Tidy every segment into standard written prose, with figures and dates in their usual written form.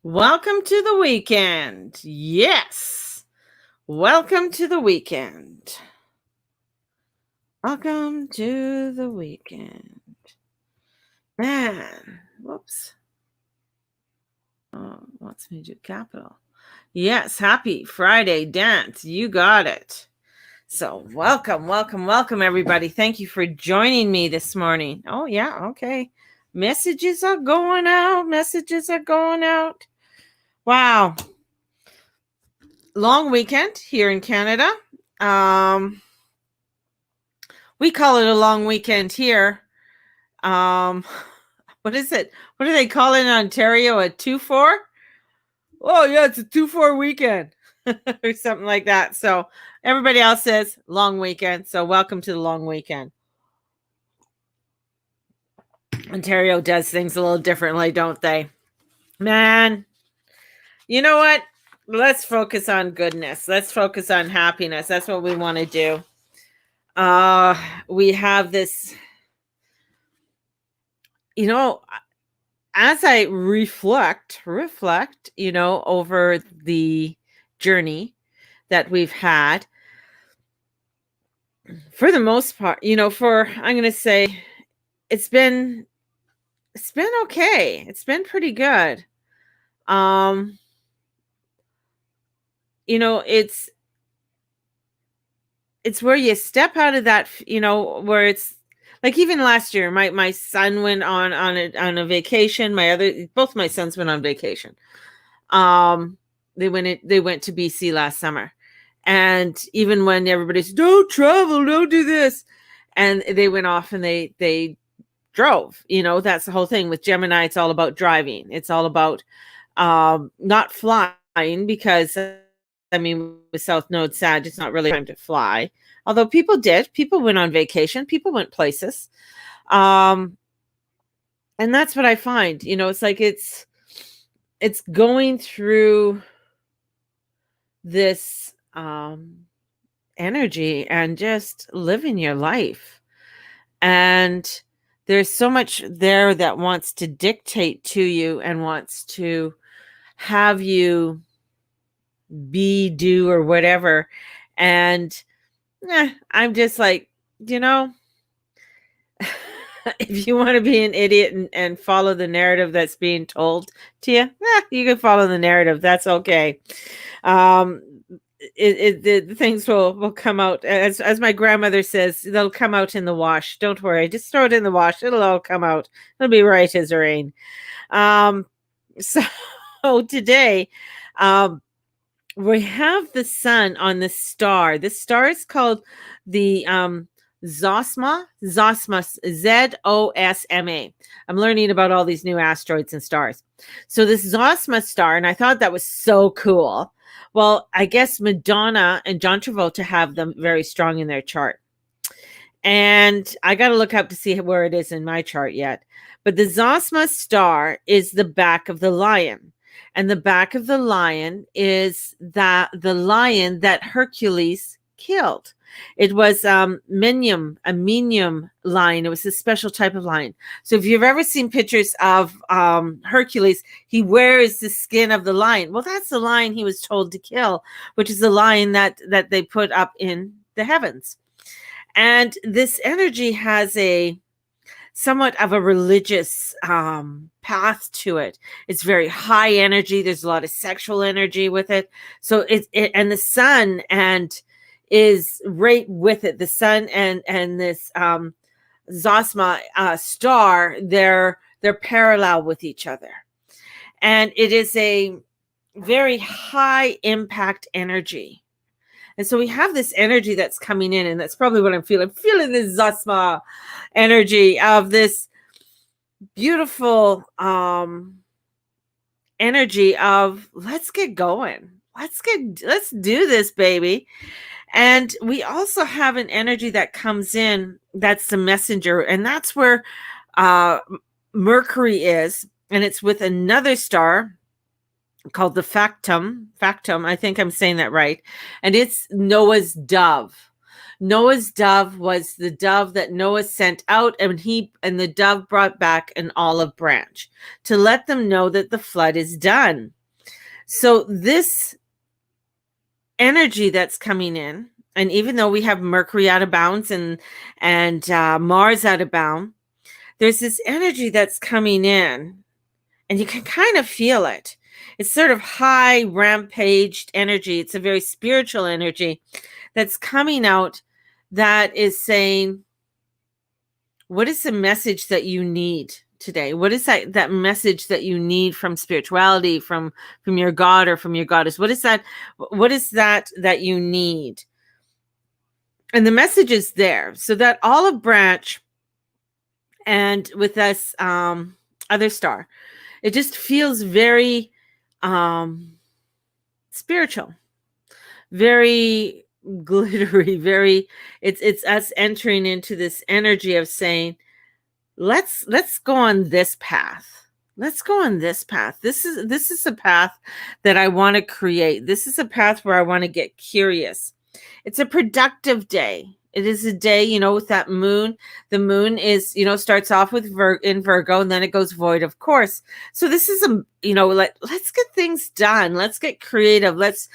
Welcome to the weekend. Yes. Welcome to the weekend. Welcome to the weekend. Man, whoops. Oh, wants me to do capital. Yes, happy Friday dance. You got it. So, welcome, everybody. Thank you for joining me this morning. Oh, yeah, okay. Messages are going out. Wow. Long weekend here in Canada. We call it a long weekend here. What is it? What do they call it in Ontario? A 2-4? Oh, yeah, it's a 2-4 weekend or something like that. So everybody else says long weekend. So welcome to the long weekend. Ontario does things a little differently, don't they? Man, you know what? Let's focus on goodness. Let's focus on happiness. That's what we want to do. We have this, as I reflect, over the journey that we've had, for the most part, I'm going to say it's been okay. It's been pretty good. It's where you step out of that, where it's like, even last year, my son went on a vacation. Both my sons went on vacation. They went to BC last summer. And even when everybody said, don't travel, don't do this, and they went off and they drove. That's the whole thing with Gemini. It's all about driving. It's all about not flying, because with South Node Sag, it's not really time to fly. Although people went on vacation, people went places. And that's what I find. It's like it's going through this energy and just living your life. And there's so much there that wants to dictate to you and wants to have you be, do, or whatever. And I'm just like, if you want to be an idiot and follow the narrative that's being told to you, you can follow the narrative. That's okay. The things will come out, as my grandmother says, they'll come out in the wash. Don't worry, just throw it in the wash. It'll all come out. It'll be right as rain. So today, we have the sun on the star. This star is called the Zosma, Zosma. I'm learning about all these new asteroids and stars. So this Zosma star, and I thought that was so cool. Well, I guess Madonna and John Travolta have them very strong in their chart. And I got to look up to see where it is in my chart yet. But the Zosma star is the back of the lion. And the back of the lion is the lion that Hercules killed. It was a menium lion. It was a special type of lion. So if you've ever seen pictures of Hercules, he wears the skin of the lion. Well, that's the lion he was told to kill, which is the lion that they put up in the heavens. And this energy has somewhat of a religious path to it. It's very high energy. There's a lot of sexual energy with it. So and the sun is right with it. The sun and this Zosma star, they're parallel with each other. And it is a very high impact energy. And so we have this energy that's coming in, and that's probably what I'm feeling. I'm feeling this Zosma energy of this beautiful energy of let's get going. Let's do this, baby. And we also have an energy that comes in that's the messenger, and that's where Mercury is, and it's with another star called the Factum. I think I'm saying that right. And it's Noah's dove. Noah's dove was the dove that Noah sent out, and the dove brought back an olive branch to let them know that the flood is done. So this energy that's coming in, and even though we have Mercury out of bounds and Mars out of bound, there's this energy that's coming in, and you can kind of feel it. It's sort of high rampaged energy. It's a very spiritual energy that's coming out that is saying, what is the message that you need today? What is that message that you need from spirituality, from your God or from your goddess? What is that you need? And the message is there. So that olive branch, and with this other star, it just feels very spiritual, very glittery, very, it's us entering into this energy of saying, let's go on this path. Let's go on this path. This is a path that I want to create. This is a path where I want to get curious. It's a productive day. It is a day, with that moon. The moon is, starts off with in Virgo, and then it goes void, of course. So this is let's get things done. Let's get creative. Let's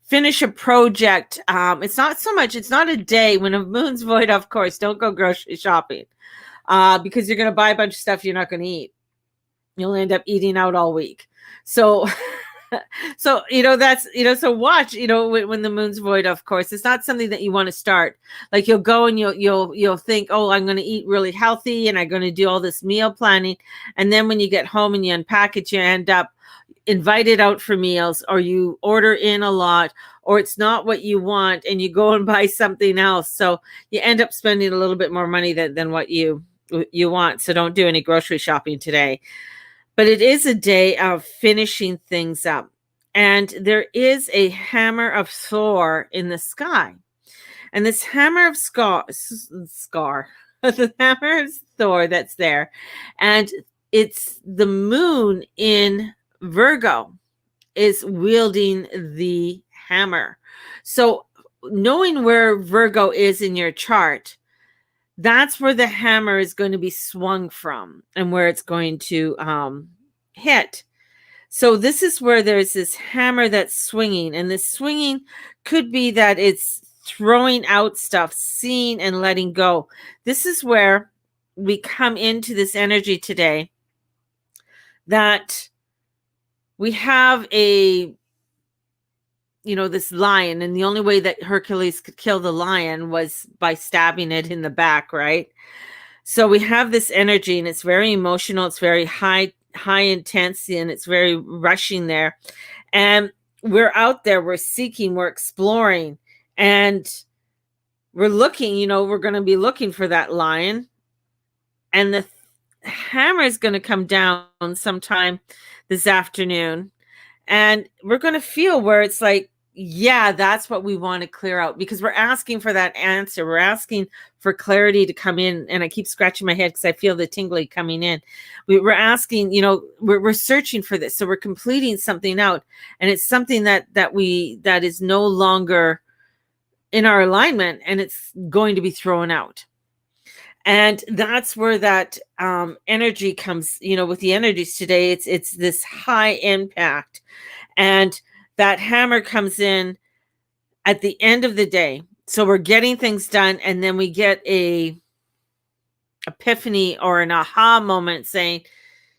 finish a project. It's not a day when a moon's void, of course. Don't go grocery shopping because you're going to buy a bunch of stuff you're not going to eat. You'll end up eating out all week. So so that's so watch when the moon's void, of course, it's not something that you want to start. Like you'll go and you'll think, oh, I'm going to eat really healthy and I'm going to do all this meal planning, and then when you get home and you unpack it, you end up invited out for meals, or you order in a lot, or it's not what you want and you go and buy something else, so you end up spending a little bit more money than what you want. So don't do any grocery shopping today. But it is a day of finishing things up. And there is a hammer of Thor in the sky. And this hammer of the hammer of Thor that's there. And it's the moon in Virgo is wielding the hammer. So knowing where Virgo is in your chart, that's where the hammer is going to be swung from and where it's going to hit. So this is where there's this hammer that's swinging, and this swinging could be that it's throwing out stuff, seeing and letting go. This is where we come into this energy today, that we have this lion, and the only way that Hercules could kill the lion was by stabbing it in the back, right? So we have this energy, and it's very emotional. It's very high intensity, and it's very rushing there. And we're out there, we're seeking, we're exploring, and we're looking, we're going to be looking for that lion. And the hammer is going to come down sometime this afternoon. And we're going to feel where it's like, yeah, that's what we want to clear out, because we're asking for that answer. We're asking for clarity to come in. And I keep scratching my head because I feel the tingly coming in. We're asking, we're searching for this. So we're completing something out. And it's something that is no longer in our alignment, and it's going to be thrown out. And that's where that energy comes, with the energies today. It's this high impact. And that hammer comes in at the end of the day. So we're getting things done, and then we get a epiphany or an aha moment saying,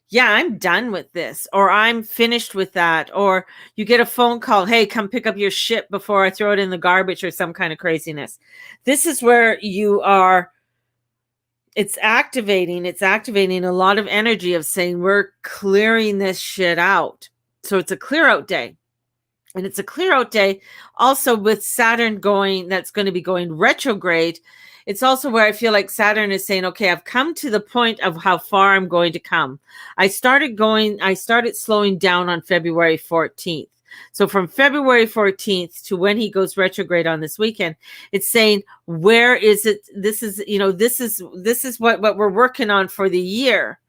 yeah, I'm done with this, or I'm finished with that. Or you get a phone call, hey, come pick up your shit before I throw it in the garbage, or some kind of craziness. This is where you are. It's activating a lot of energy of saying, we're clearing this shit out. So it's a clear out day. And it's a clear out day also with Saturn that's going to be going retrograde. It's also where I feel like Saturn is saying, okay, I've come to the point of how far I'm going to come. I started slowing down on February 14th. So from February 14th to when he goes retrograde on this weekend, it's saying, where is it? This is what we're working on for the year.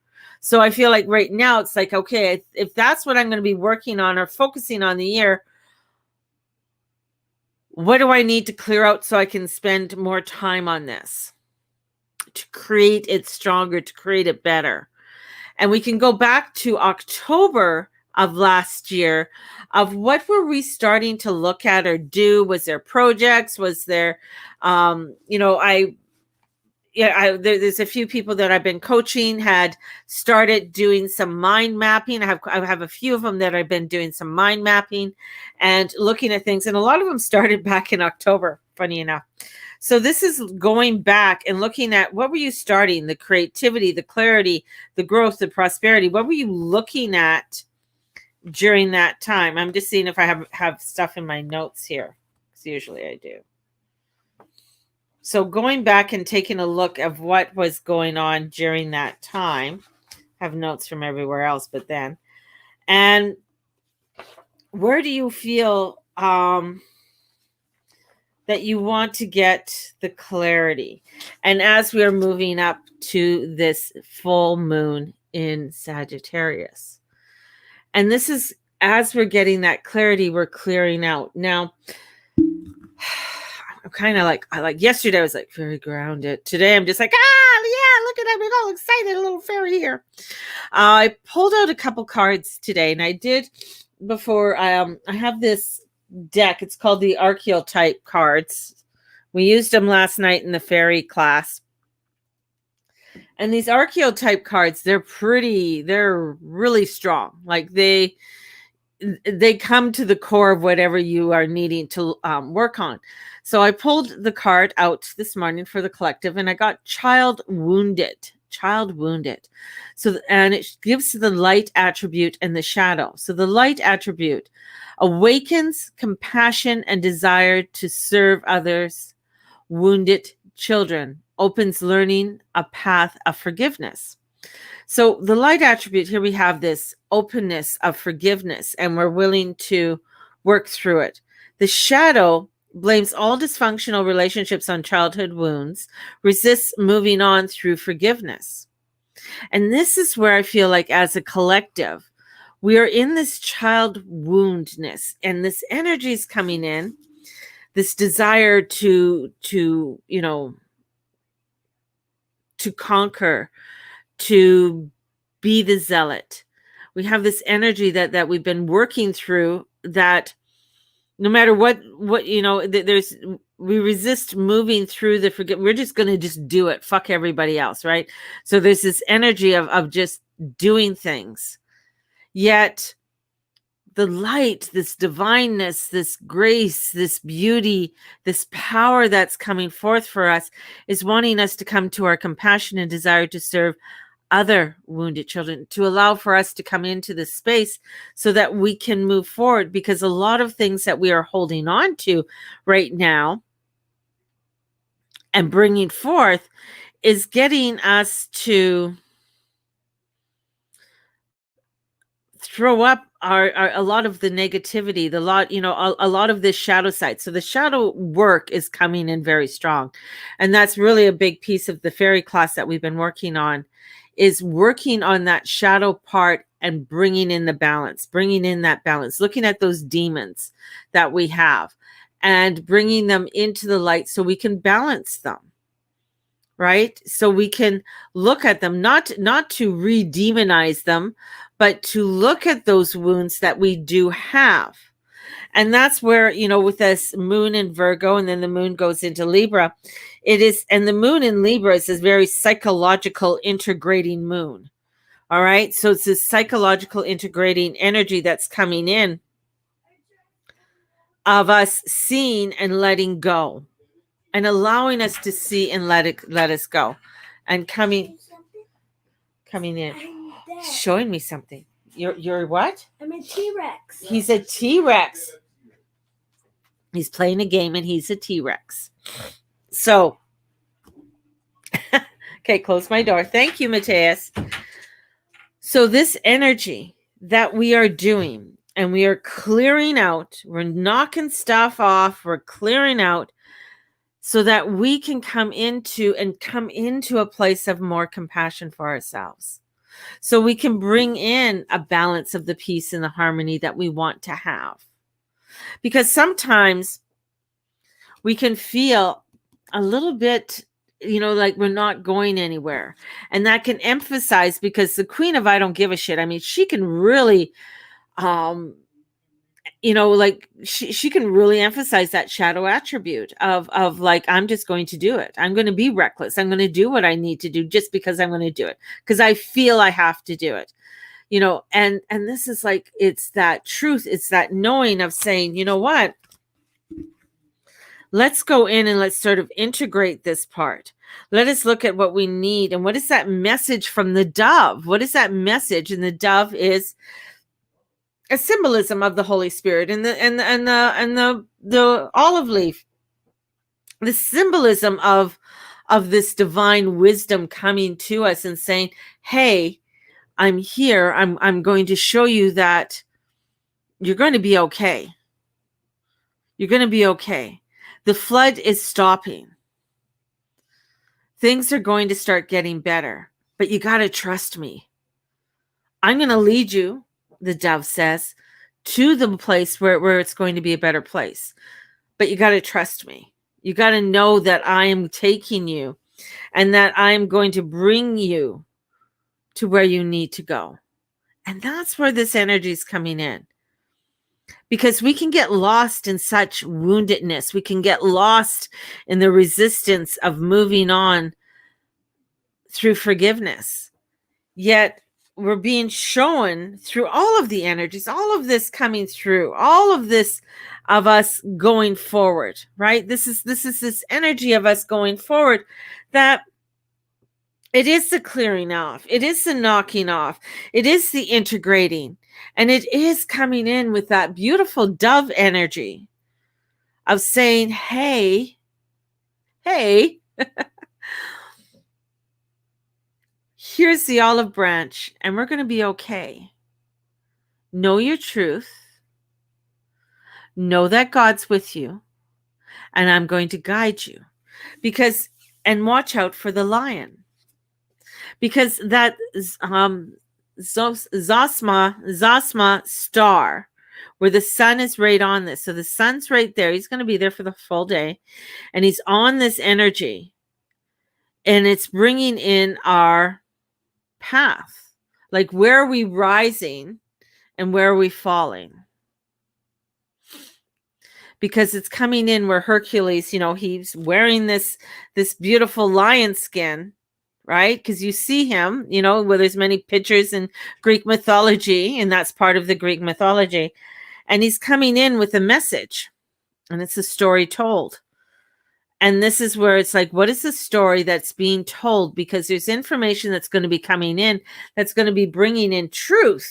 So I feel like right now it's like, okay, if that's what I'm going to be working on or focusing on the year, What do I need to clear out so I can spend more time on this to create it stronger, to create it better? And we can go back to October of last year of what were we starting to look at or do? Was there projects? Was there, there's a few people that I've been coaching had started doing some mind mapping. I have a few of them that I've been doing some mind mapping and looking at things. And a lot of them started back in October, funny enough. So this is going back and looking at what were you starting, the creativity, the clarity, the growth, the prosperity. What were you looking at during that time? I'm just seeing if I have stuff in my notes here, because usually I do. So going back and taking a look of what was going on during that time, I have notes from everywhere else, but then, and where do you feel that you want to get the clarity? And as we are moving up to this full moon in Sagittarius, and this is as we're getting that clarity, we're clearing out. Now, I'm kind of like, yesterday I was like very grounded. Today I'm just like, yeah, look at that. I'm all excited, a little fairy here. I pulled out a couple cards today, and I did before. I have this deck. It's called the Archetype cards. We used them last night in the fairy class. And these Archetype cards, they're really strong. Like they come to the core of whatever you are needing to work on. So I pulled the card out this morning for the collective, and I got child wounded. So, and it gives the light attribute and the shadow. So the light attribute awakens compassion and desire to serve others, wounded children, opens learning a path of forgiveness. So the light attribute here, we have this openness of forgiveness, and we're willing to work through it. The shadow blames all dysfunctional relationships on childhood wounds, resists moving on through forgiveness. And this is where I feel like as a collective, we are in this child woundness, and this energy is coming in, this desire to conquer, to be the zealot. We have this energy that we've been working through, that no matter what we resist moving through we're just going to just do it. Fuck everybody else, right? So there's this energy of just doing things. Yet the light, this divineness, this grace, this beauty, this power that's coming forth for us is wanting us to come to our compassion and desire to serve other wounded children, to allow for us to come into this space so that we can move forward, because a lot of things that we are holding on to right now and bringing forth is getting us to throw up a lot of the negativity, a lot of this shadow side. So the shadow work is coming in very strong. And that's really a big piece of the fairy class that we've been working on, is working on that shadow part and bringing in that balance, looking at those demons that we have and bringing them into the light so we can balance them, right? So we can look at them, not to re-demonize them, but to look at those wounds that we do have. And that's where, with this moon in Virgo, and then the moon goes into Libra, and the moon in Libra is this very psychological integrating moon. All right. So it's this psychological integrating energy that's coming in of us seeing and letting go, and allowing us to see and let us go, and coming in, showing me something. You're what? I'm a T-Rex. He's a T-Rex. He's playing a game and he's a T-Rex. So, okay, close my door. Thank you, Mateus. So this energy that we are doing, and we are clearing out, we're knocking stuff off, we're clearing out so that we can come into a place of more compassion for ourselves. So we can bring in a balance of the peace and the harmony that we want to have. Because sometimes We can feel a little bit, like we're not going anywhere. And that can emphasize, because the queen of I don't give a shit, I mean, she can really, um, like she can really emphasize that shadow attribute of like, I'm just going to do it. I'm going to be reckless. I'm going to do what I need to do just because I'm going to do it, because I feel I have to do it. And this is like, it's that truth, it's that knowing of saying, you know what, let's go in and let's sort of integrate this part. Let us look at what we need. And what is that message from the dove? What is that message? And the dove is a symbolism of the Holy Spirit, and the olive leaf, the symbolism of this divine wisdom coming to us and saying, hey, I'm here. I'm going to show you that you're going to be okay. You're going to be okay. The flood is stopping. Things are going to start getting better, but you got to trust me. I'm going to lead you, the dove says, to the place where it's going to be a better place. But you got to trust me. You got to know that I am taking you and that I'm going to bring you to where you need to go. And that's where this energy is coming in. Because we can get lost in such woundedness. We can get lost in the resistance of moving on through forgiveness. Yet we're being shown through all of the energies, all of this coming through, all of this of us going forward, right? This is this energy of us going forward, that it is the clearing off. It is the knocking off. It is the integrating. And it is coming in with that beautiful dove energy of saying, hey, here's the olive branch, and we're going to be okay. Know your truth. Know that God's with you, and I'm going to guide you. And watch out for the lion. Because that Zosma star, where the sun is right on this. So the sun's right there. He's going to be there for the full day. And he's on this energy. And it's bringing in our path. Like, where are we rising and where are we falling? Because it's coming in where Hercules, he's wearing this beautiful lion skin, right? Because you see him, where there's many pictures in Greek mythology, and that's part of the Greek mythology. And he's coming in with a message, and it's a story told. And this is where it's like, what is the story that's being told? Because there's information that's going to be coming in that's going to be bringing in truth.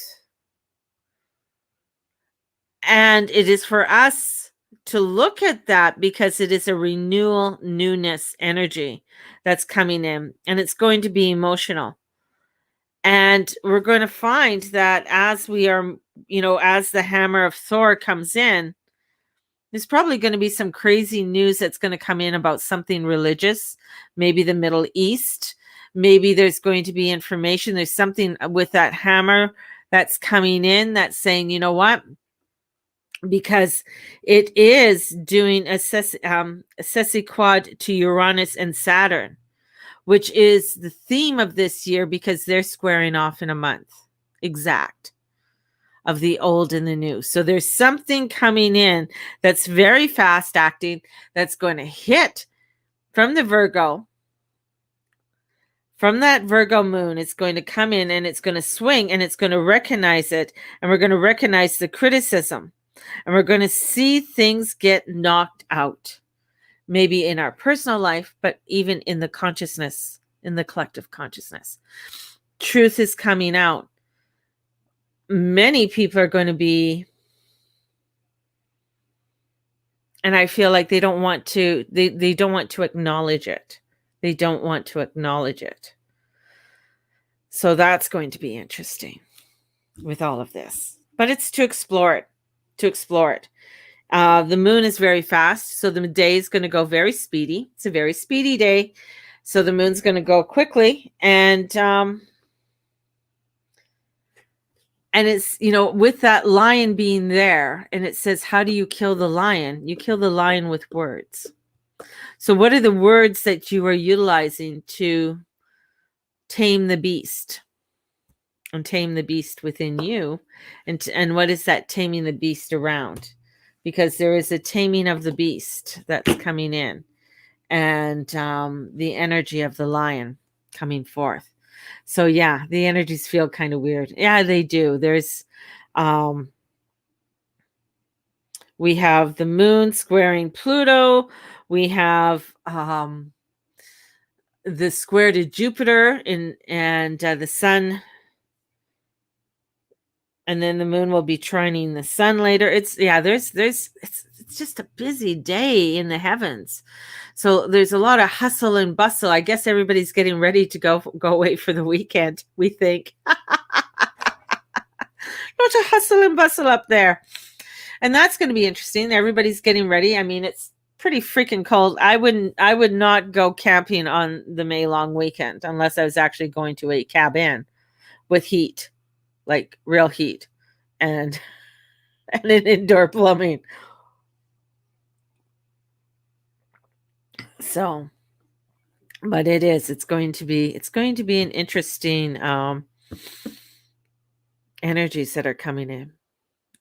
And it is for us to look at that, because it is a renewal, newness energy that's coming in, and it's going to be emotional. And we're going to find that as we are, as the hammer of Thor comes in, there's probably going to be some crazy news that's going to come in about something religious, maybe the Middle East. Maybe there's going to be information. There's something with that hammer that's coming in that's saying, you know what? Because it is doing a sesquiquad to Uranus and Saturn, which is the theme of this year, because they're squaring off in a month exact of the old and the new. So there's something coming in that's very fast acting, that's going to hit from the Virgo. From that Virgo moon, it's going to come in and it's going to swing, and it's going to recognize it. And we're going to recognize the criticism. And we're going to see things get knocked out, maybe in our personal life, but even in the consciousness, in the collective consciousness. Truth is coming out. Many people are going to be, and I feel like they don't want to, they don't want to acknowledge it. They don't want to acknowledge it. So that's going to be interesting with all of this. But it's to explore it. The moon is very fast, so the day is going to go very speedy. It's a very speedy day, so the moon's going to go quickly, and it's, with that lion being there, and it says, how do you kill the lion? You kill the lion with words. So what are the words that you are utilizing to tame the beast and tame the beast within you? And what is that taming the beast around? Because there is a taming of the beast that's coming in, and the energy of the lion coming forth. So yeah, the energies feel kind of weird. Yeah, they do. There's we have the moon squaring Pluto. We have the square to Jupiter and the sun, and then the moon will be trining the sun later. It's it's just a busy day in the heavens. So there's a lot of hustle and bustle. I guess everybody's getting ready to go away for the weekend, we think. Bunch of hustle and bustle up there. And that's going to be interesting. Everybody's getting ready. I mean, it's pretty freaking cold. I would not go camping on the May long weekend unless I was actually going to a cabin with heat, like real heat, and an indoor plumbing. So, but it's going to be an interesting energies that are coming in.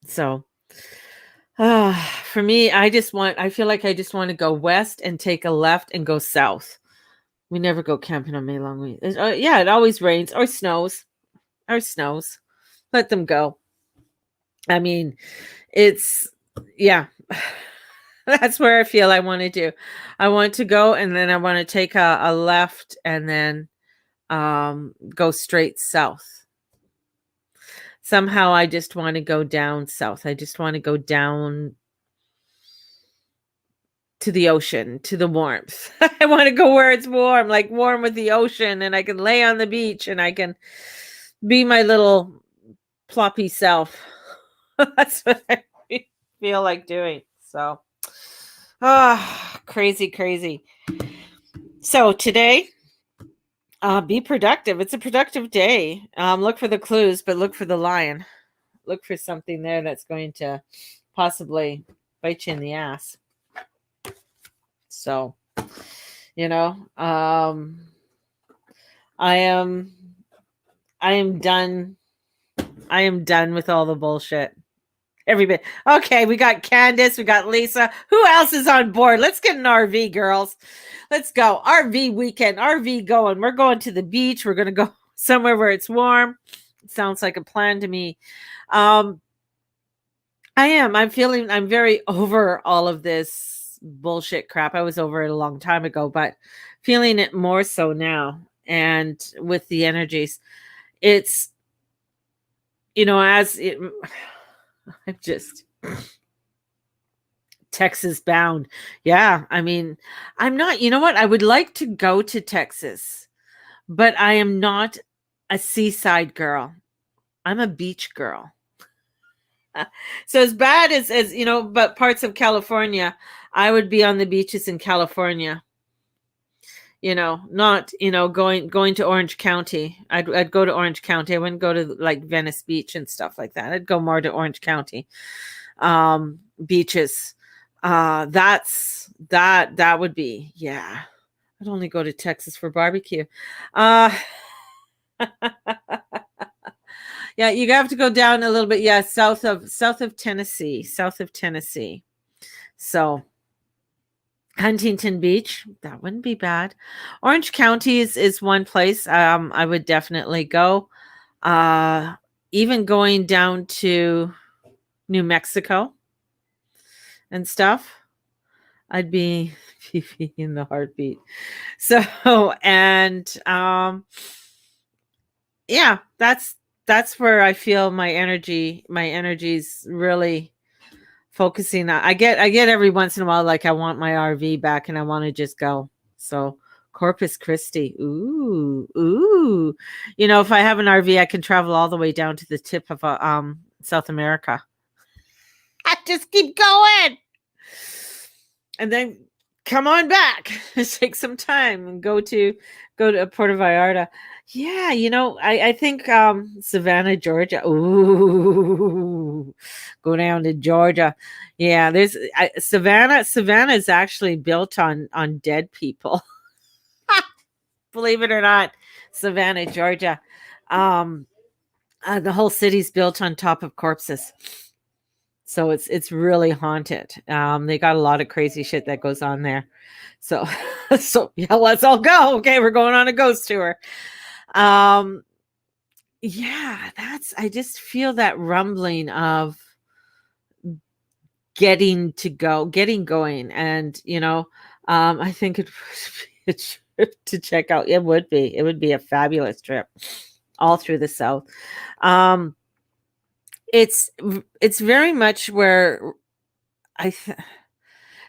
So for me, I feel like I just want to go west and take a left and go south. We never go camping on May long week. Yeah, it always rains or snows. Let them go. I mean, it's, yeah, that's where I feel I want to do. I want to go, and then I want to take a left and then go straight south. Somehow I just want to go down south. I just want to go down to the ocean, to the warmth. I want to go where it's warm, like warm with the ocean, and I can lay on the beach and I can be my little ploppy self. That's what I feel like doing. So, crazy. So today, be productive. It's a productive day. Look for the clues, but look for the lion. Look for something there that's going to possibly bite you in the ass. So, I am done. I am done with all the bullshit. Everybody. Okay, we got Candace, we got Lisa. Who else is on board? Let's get an RV, girls. Let's go. RV weekend. RV going. We're going to the beach. We're going to go somewhere where it's warm. It sounds like a plan to me. I'm very over all of this bullshit crap. I was over it a long time ago, but feeling it more so now. And with the energies, it's, I'm just Texas bound. Yeah. I mean, I'm not, you know what? I would like to go to Texas, but I am not a seaside girl. I'm a beach girl. So as bad as but parts of California, I would be on the beaches in California. Not, going to Orange County. I'd go to Orange County. I wouldn't go to like Venice Beach and stuff like that. I'd go more to Orange County beaches. That would be, yeah. I'd only go to Texas for barbecue. Yeah, you have to go down a little bit. Yeah, south of Tennessee. So Huntington Beach, that wouldn't be bad. Orange County is one place I would definitely go. Even going down to New Mexico and stuff, I'd be in the heartbeat. So, and yeah, that's where I feel my energy's really focusing on. I get every once in a while, like I want my RV back and I want to just go. So Corpus Christi. Ooh. If I have an RV, I can travel all the way down to the tip of South America. I just keep going. And then come on back. Take some time and go to Puerto Vallarta. Yeah, I think Savannah, Georgia. Ooh, go down to Georgia. Yeah, Savannah is actually built on dead people. Believe it or not, Savannah, Georgia. Um, the whole city's built on top of corpses. So it's really haunted. They got a lot of crazy shit that goes on there. So so yeah, let's all go. Okay, we're going on a ghost tour. Um yeah, that's I just feel that rumbling of getting going. And I think it would be a trip to check out. It would be a fabulous trip all through the South. Um it's very much where I th-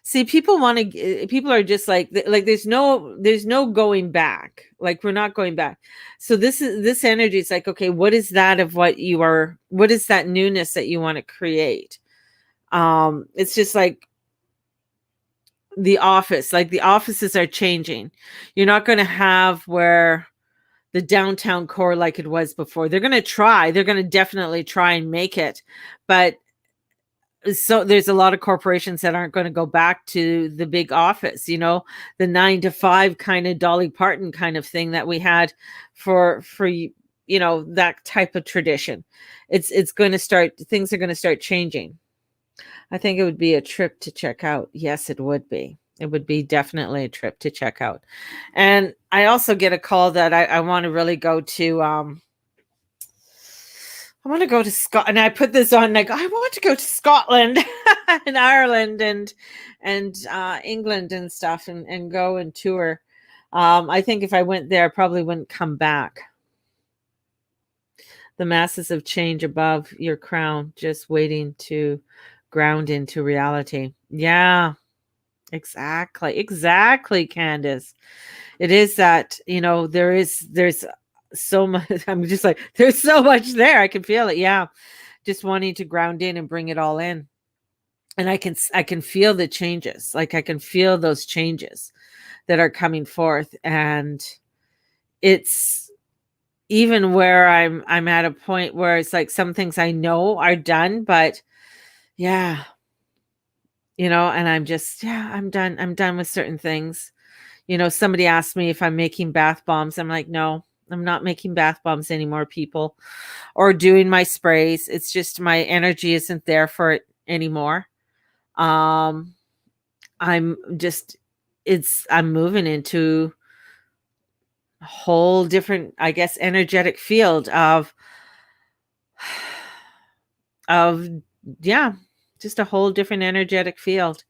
see people are just like there's no going back. Like we're not going back. So this energy is like, okay, what is that of what is that newness that you want to create? It's just like the offices are changing. You're not going to have where the downtown core like it was before. They're going to definitely try and make it, but so there's a lot of corporations that aren't going to go back to the big office, the 9 to 5 kind of Dolly Parton kind of thing that we had for that type of tradition. It's going to start things are going to start changing. I think it would be a trip to check out. Yes, it would be. It would be definitely a trip to check out. And I also get a call that I want to really go to I want to go to Scotland. And I put this on like I want to go to Scotland and Ireland and England and stuff and go and tour. I think if I went there, I probably wouldn't come back. The masses of change above your crown, just waiting to ground into reality. Yeah, exactly, Candace. It is that there's so much. I'm just like there's so much there. I can feel it. Yeah, just wanting to ground in and bring it all in. And I can feel the changes. Like I can feel those changes that are coming forth. And it's even where I'm at a point where it's like some things I know are done, but yeah, and I'm done. I'm done with certain things. Somebody asked me if I'm making bath bombs. I'm like, no, I'm not making bath bombs anymore, people, or doing my sprays. It's just my energy isn't there for it anymore. Um, I'm just, I'm moving into a whole different, I guess, energetic field of, yeah, just a whole different energetic field.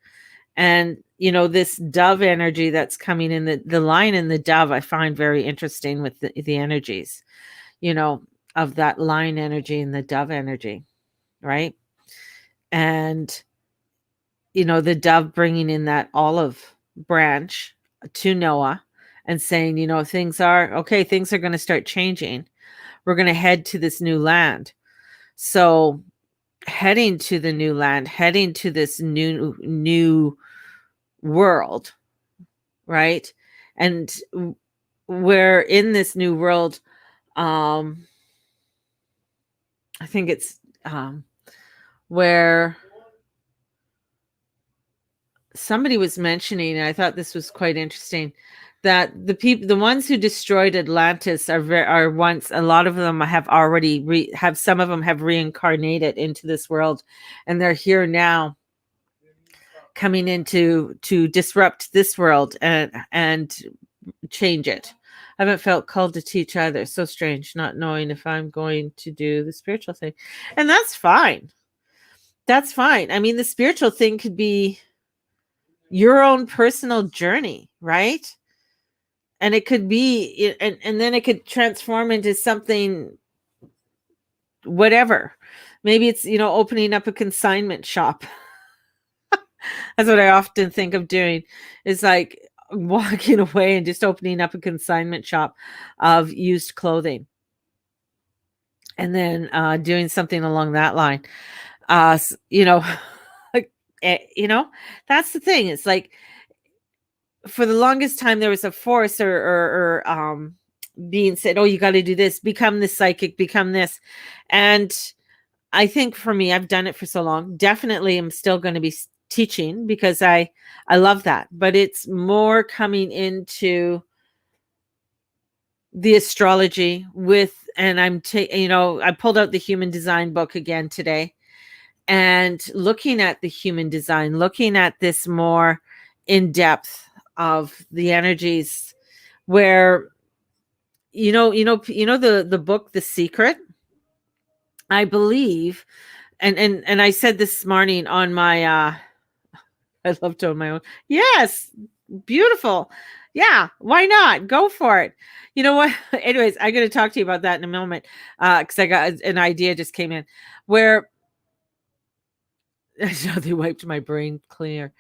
And this dove energy that's coming in, the line in the dove I find very interesting with the energies you know of that line energy and the dove energy, right? And the dove bringing in that olive branch to Noah and saying, things are going to start changing. We're going to head to this new land. So heading to the new land, heading to this new world, right? And we're in this new world. I think it's where somebody was mentioning, and I thought this was quite interesting, that the ones who destroyed Atlantis are once, a lot of them have already have some of them have reincarnated into this world, and they're here now, coming in to disrupt this world and change it. I haven't felt called to teach either. So strange, not knowing if I'm going to do the spiritual thing. And that's fine. That's fine. I mean, the spiritual thing could be your own personal journey, right? And it could be, and then it could transform into something, whatever. Maybe it's, opening up a consignment shop. That's what I often think of doing, is like walking away and just opening up a consignment shop of used clothing. And then doing something along that line. Like, that's the thing. It's like for the longest time there was a force or being said, oh, you got to do this, become this psychic, become this. And I think for me, I've done it for so long. Definitely I'm still going to be teaching because I love that, but it's more coming into the astrology with, and I pulled out the human design book again today and looking at the human design, looking at this more in depth of the energies where the book The Secret. I believe, and I said this morning on my I love to own my own. Yes, beautiful. Yeah, why not? Go for it. You know what? Anyways, I'm going to talk to you about that in a moment because I got an idea just came in where they wiped my brain clear.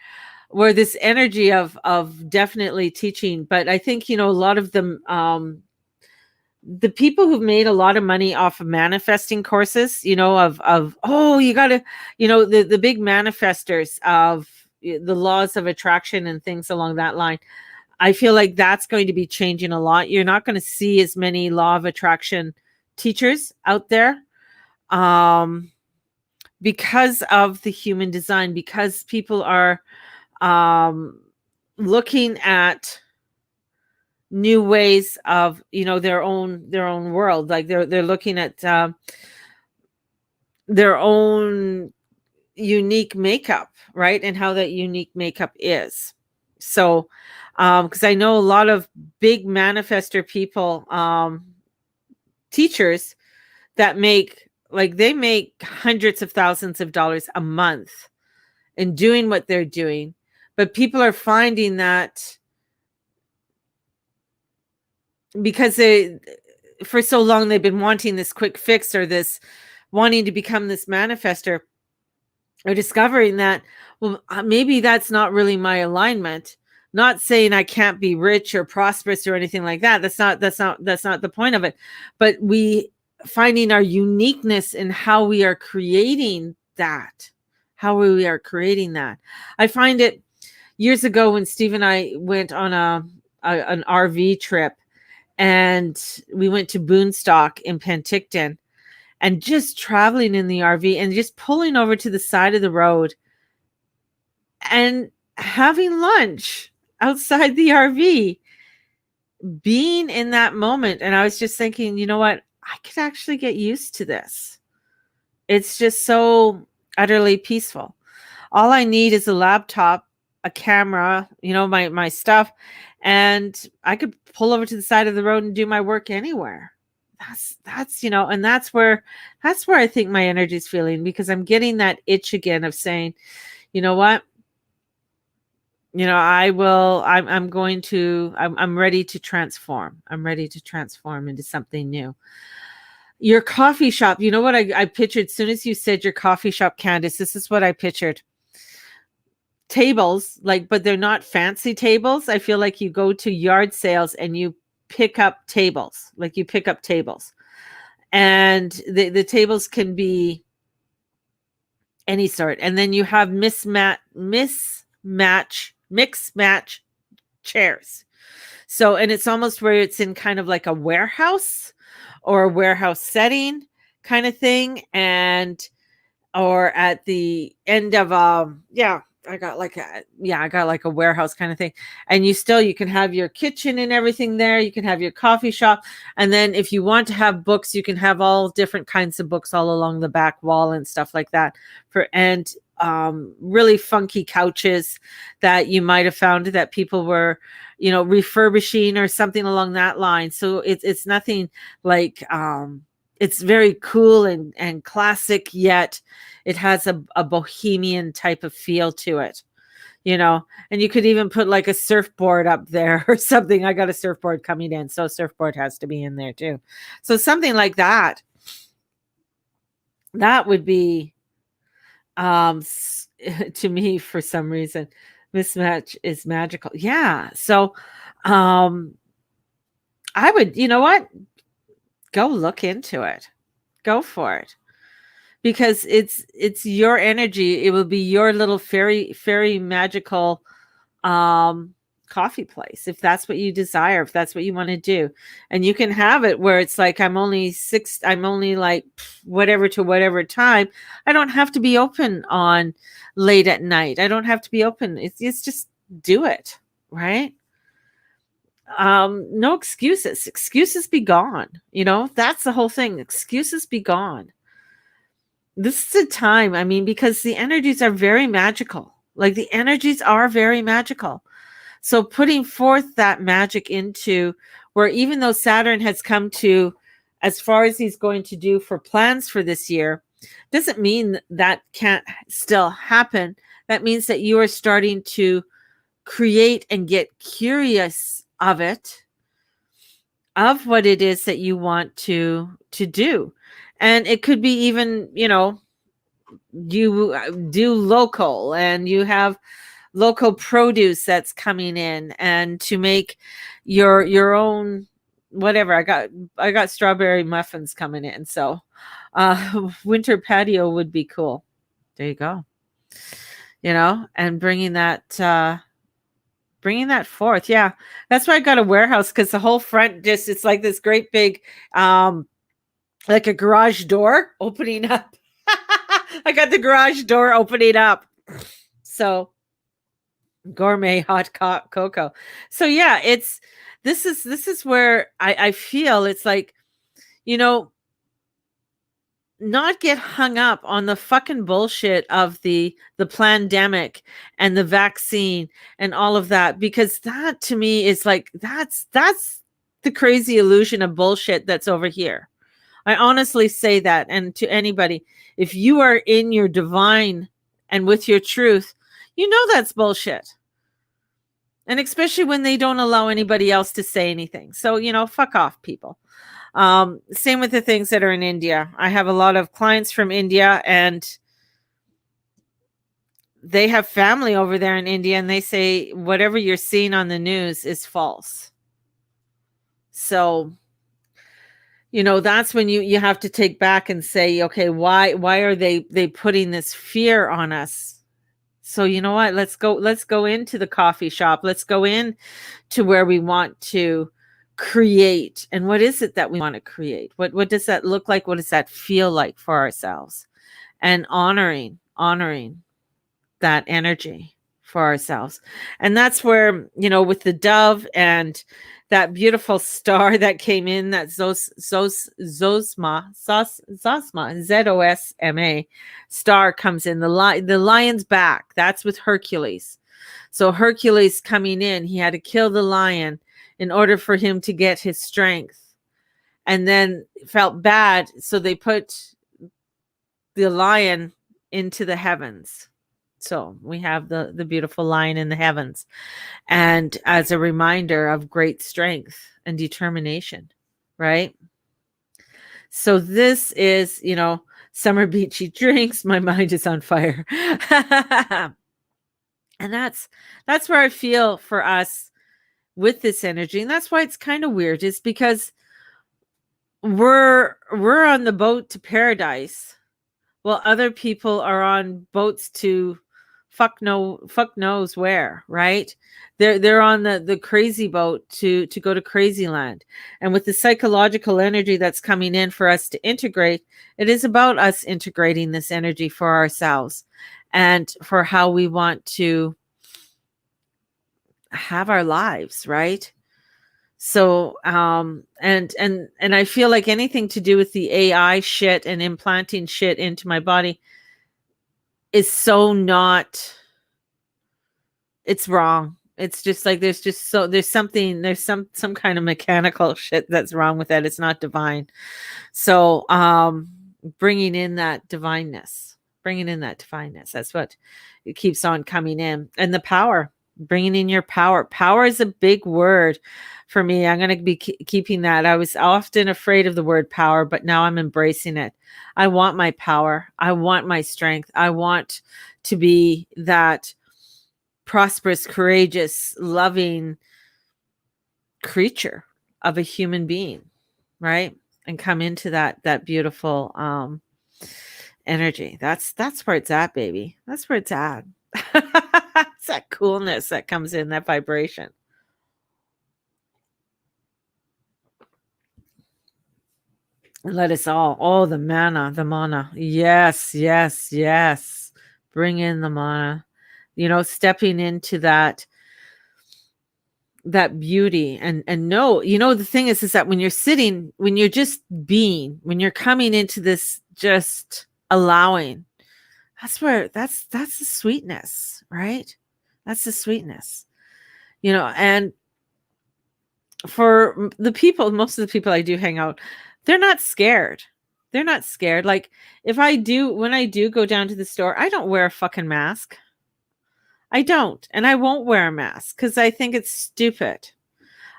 Where this energy of definitely teaching, but I think a lot of them, the people who've made a lot of money off of manifesting courses, of oh, you got to, the big manifestors of the laws of attraction and things along that line. I feel like that's going to be changing a lot. You're not going to see as many law of attraction teachers out there because of the human design, because people are looking at new ways of their own world, like they're looking at their own unique makeup, right? And how that unique makeup is. So because I know a lot of big manifestor people, teachers that they make hundreds of thousands of dollars a month in doing what they're doing, but people are finding that because for so long they've been wanting this quick fix or this wanting to become this manifestor, or discovering that, well, maybe that's not really my alignment. Not saying I can't be rich or prosperous or anything like that. That's not the point of it. But we finding our uniqueness in how we are creating that. How we are creating that. I find it years ago when Steve and I went on an RV trip, and we went to Boonstock in Penticton, and just traveling in the RV and just pulling over to the side of the road and having lunch outside the RV, being in that moment. And I was just thinking, you know what? I could actually get used to this. It's just so utterly peaceful. All I need is a laptop, a camera, my stuff, and I could pull over to the side of the road and do my work anywhere. That's and that's where I think my energy is feeling, because I'm getting that itch again of saying, you know what? I'm ready to transform. I'm ready to transform into something new. Your coffee shop, you know what I pictured as soon as you said your coffee shop, Candace, this is what I pictured. Tables, but they're not fancy tables. I feel like you go to yard sales and you pick up tables, and the tables can be any sort. And then you have mix match chairs. So, and it's almost where it's in kind of like a warehouse or a warehouse setting kind of thing. Or at the end of, I got like a warehouse kind of thing. And you can have your kitchen and everything there. You can have your coffee shop. And then if you want to have books, you can have all different kinds of books all along the back wall and stuff like that. And really funky couches that you might have found that people were, refurbishing or something along that line. So it's nothing like, it's very cool and classic, yet it has a bohemian type of feel to it, and you could even put like a surfboard up there or something. I got a surfboard coming in, so a surfboard has to be in there too. So something like that would be, to me, for some reason, mismatch is magical. Yeah. So, I would, go look into it. Go for it. Because it's your energy. It will be your little fairy magical coffee place, if that's what you desire, if that's what you want to do. And you can have it where it's like, I'm only like whatever to whatever time. I don't have to be open on late at night. I don't have to be open. It's just do it, right? No excuses. Excuses be gone. That's the whole thing. Excuses be gone. This is a time, I mean, because the energies are very magical. Like, the energies are very magical. So putting forth that magic into where, even though Saturn has come to as far as he's going to do for plans for this year, doesn't mean that can't still happen. That means that you are starting to create and get curious of it, of what it is that you want to do. And it could be even, you do local, and you have local produce that's coming in, and to make your own whatever. I got strawberry muffins coming in, so winter patio would be cool. There you go. And bringing that forth. Yeah, that's why I got a warehouse, because the whole front, just, it's like this great big like a garage door opening up. I got the garage door opening up. So gourmet hot cocoa. So yeah, this is where I feel it's like, not get hung up on the fucking bullshit of the pandemic and the vaccine and all of that, because that, to me, is like, that's the crazy illusion of bullshit that's over here. I honestly say that. And to anybody, if you are in your divine and with your truth, that's bullshit. And especially when they don't allow anybody else to say anything. So, fuck off, people. Same with the things that are in India. I have a lot of clients from India, and they have family over there in India, and they say whatever you're seeing on the news is false. So, that's when you have to take back and say, okay, why are they putting this fear on us? So you know what? Let's go into the coffee shop. Let's go in to where we want to create. And what is it that we want to create? What does that look like? What does that feel like for ourselves? And honoring that energy for ourselves. And that's where, with the dove and that beautiful star that came in, that Zosma, Zosma star comes in. The lion's back. That's with Hercules. So Hercules coming in, he had to kill the lion in order for him to get his strength. And then felt bad, so they put the lion into the heavens. So we have the beautiful lion in the heavens, and as a reminder of great strength and determination, right? So this is, summer beachy drinks. My mind is on fire. And that's where I feel for us with this energy. And that's why it's kind of weird, is because we're on the boat to paradise, while other people are on boats to fuck knows where, right? They're on the crazy boat to go to crazy land. And with the psychological energy that's coming in for us to integrate, it is about us integrating this energy for ourselves and for how we want to have our lives, right? So and I feel like anything to do with the AI shit and implanting shit into my body is so not, it's wrong. It's just like there's some kind of mechanical shit that's wrong with that. It's not divine. So bringing in that divineness, that's what it keeps on coming in. And the power, bringing in your power. Power is a big word for me. I'm going to be keeping that. I was often afraid of the word power, but now I'm embracing it. I want my power. I want my strength. I want to be that prosperous, courageous, loving creature of a human being, right? And come into that beautiful energy. That's where it's at, baby. That's where it's at. It's that coolness that comes in, that vibration. And let us all, oh, the mana. Yes, yes, yes. Bring in the mana. Stepping into that beauty and no, the thing is that when you're sitting, when you're just being, when you're coming into this just allowing, that's the sweetness, right? That's the sweetness. And for the people, most of the people I do hang out, they're not scared. They're not scared. Like when I do go down to the store, I don't wear a fucking mask. I don't. And I won't wear a mask because I think it's stupid.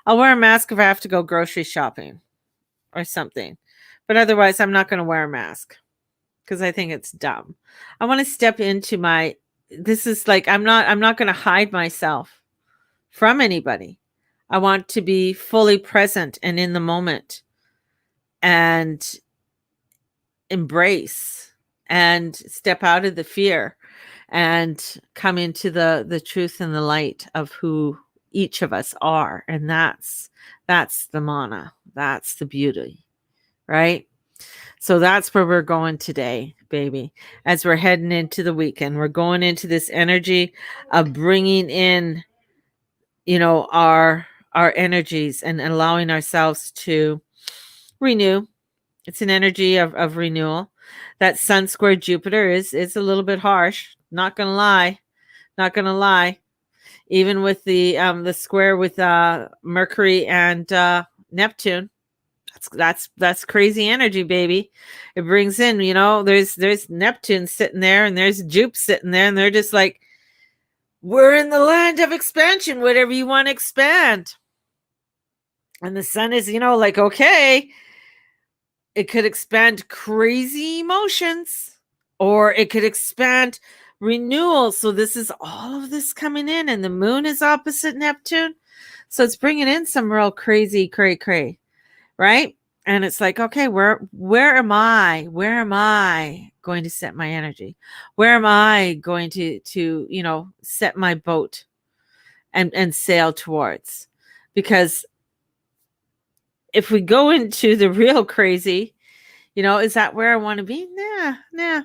I'll wear a mask if I have to go grocery shopping or something. But otherwise, I'm not going to wear a mask because I think it's dumb. I want to step into this is like, I'm not going to hide myself from anybody. I want to be fully present and in the moment and embrace and step out of the fear and come into the truth and the light of who each of us are. And that's the mana. That's the beauty, right? So that's where we're going today, baby. As we're heading into the weekend, we're going into this energy of bringing in, our energies and allowing ourselves to renew. It's an energy of renewal. That Sun square Jupiter is a little bit harsh. Not gonna lie. Even with the square with Mercury and Neptune, that's crazy energy, baby. It brings in, there's Neptune sitting there and there's Jupe sitting there, and they're just like, we're in the land of expansion, whatever you want to expand. And the Sun is, like, okay, it could expand crazy emotions or it could expand renewal. So this is all of this coming in, and the Moon is opposite Neptune. So it's bringing in some real crazy, cray, right? And it's like, okay, where am I? Where am I going to set my energy? Where am I going to set my boat and sail towards? Because if we go into the real crazy, is that where I want to be? Nah.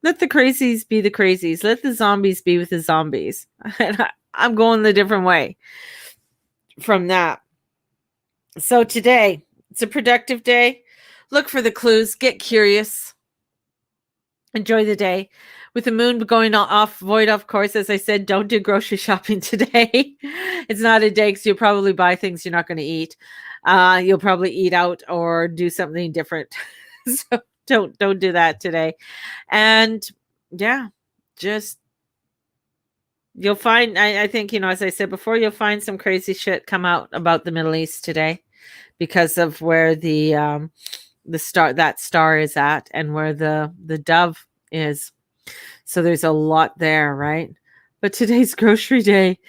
Let the crazies be the crazies. Let the zombies be with the zombies. And I'm going the different way from that. So today, it's a productive day. Look for the clues. Get curious. Enjoy the day. With the Moon going off void, of course, as I said, don't do grocery shopping today. It's not a day because you'll probably buy things you're not going to eat. You'll probably eat out or do something different. So don't do that today. And yeah, just you'll find, I think, as I said before, you'll find some crazy shit come out about the Middle East today because of where the star is at and where the dove is. So there's a lot there, right? But today's grocery day.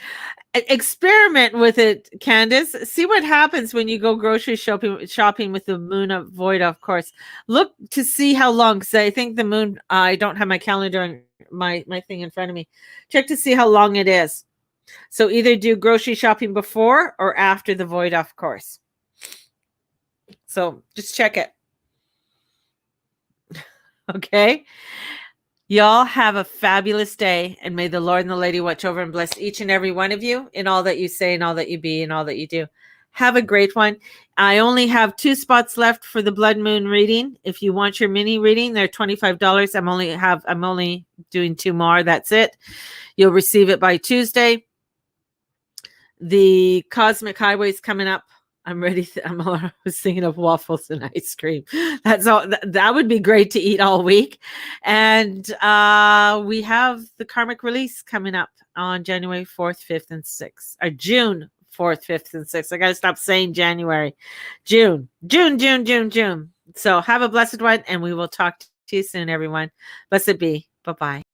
Experiment with it, Candace. See what happens when you go grocery shopping with the Moon of void, of course. Look to see how long, because I think the Moon, I don't have my calendar and my thing in front of me. Check to see how long it is. So either do grocery shopping before or after the void, of course. So just check it. Okay. Y'all have a fabulous day, and may the Lord and the Lady watch over and bless each and every one of you in all that you say and all that you be and all that you do. Have a great one. I only have 2 spots left for the blood moon reading. If you want your mini reading, they're $25. I'm only doing 2 more. That's it. You'll receive it by Tuesday. The Cosmic Highway's coming up. I'm ready. I was thinking of waffles and ice cream. That's all. That would be great to eat all week. And we have the Karmic Release coming up on January 4th, 5th, and 6th. Or June 4th, 5th, and 6th. I got to stop saying January. June. So have a blessed one, and we will talk to you soon, everyone. Blessed be. Bye-bye.